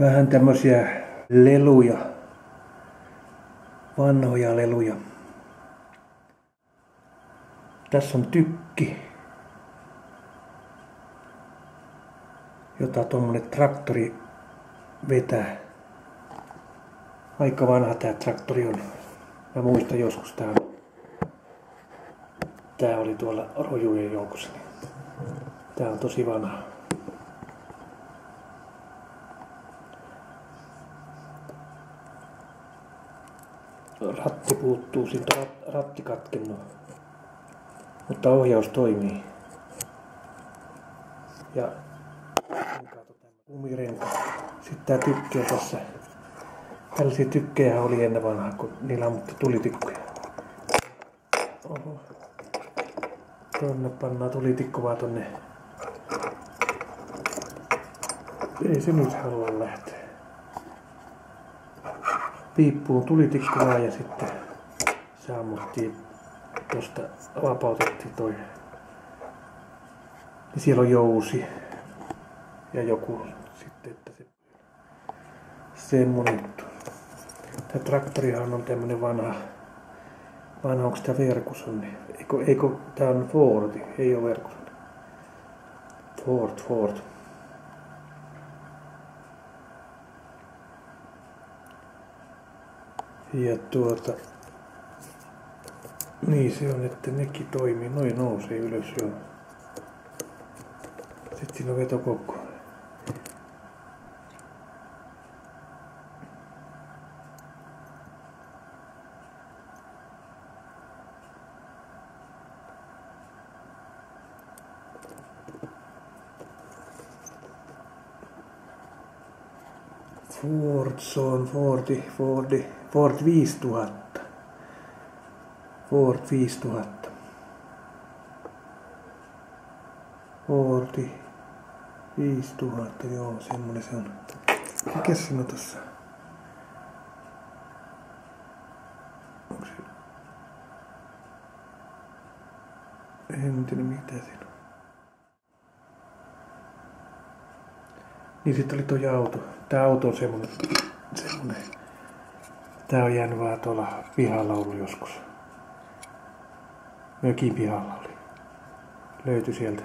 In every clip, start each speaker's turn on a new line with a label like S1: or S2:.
S1: Vähän tämmösiä leluja. Vanhoja leluja. Tässä on tykki, jota tuommoinen traktori vetää. Aika vanha tää traktori on. Mä muistan joskus tää oli tuolla rojujen joukossa. Tää on tosi vanha. Ratti puuttuu, siitä ratti katkennut. Mutta ohjaus toimii. Ja kumirenkaat. Sitten tää tykki on tässä. Tällaisia tykkejä oli ennen vanhaa, kun niillä ammuttiin tulitikkuja. Oho. Tonne pannaan tulitikku vaan tonne. Ei se nyt halua lähteä. Piippuun tulitikku vaan ja sitten se ammuttiin tosta, vapautettiin toi. Ja siellä on jousi ja joku sitten, että se semmonen juttu. Tää traktorihan on tämmönen vanha, onks tää Verkuson? Eikö tää on Fordi, ei oo Verkuson. Ford. Ja niin se on, että nekin toimii, noin nousee ylös joo. Sitten siinä on vetokokko. Ford 5000. Ford 5000. Ford 5000, joo, semmonen se on. Mikäs siinä on tossa? Onko se? En tiedä mitä siinä on. Niin sit oli toi auto. Tää auto on semmonen. Tää on jäänyt vaan tuolla pihalla ollut joskus. Mökin pihalla oli. Löytyi sieltä.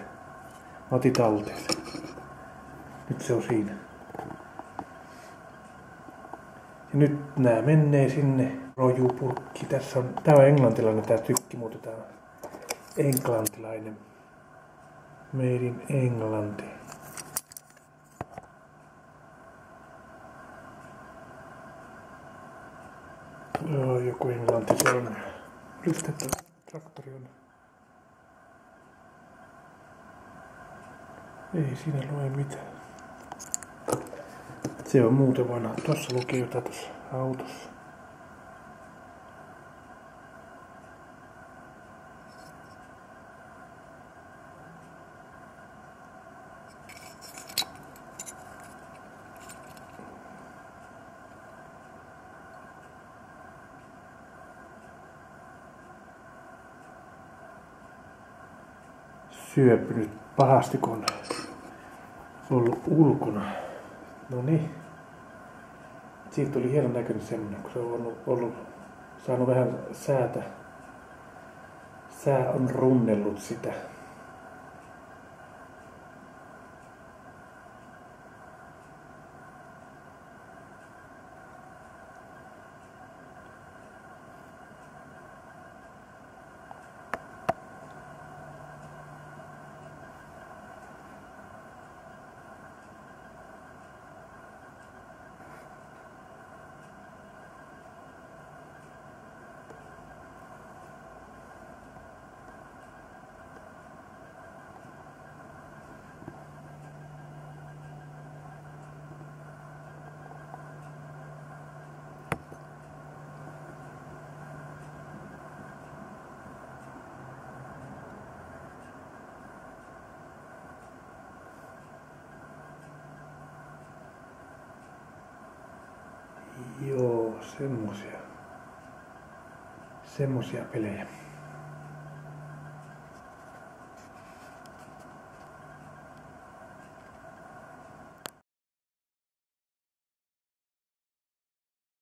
S1: Mä otin talteen. Nyt se on siinä. Ja nyt nää menee sinne rojupurkki. Tää on englantilainen tää tykki, mutta tää on englantilainen. Made in Englanti. Joo, joku englanti se on. Ryhtettä traktori on. Ei siinä lue mitään. Se on muuten vanha. Tossa lukee jotain tossa autossa. Syöpynyt pahasti, kun on ollut ulkona. No niin. Siitä tuli hienon näköinen semmonen, kun se on saanut vähän säätä. Sää on runnellut sitä. Joo, semmosia pelejä.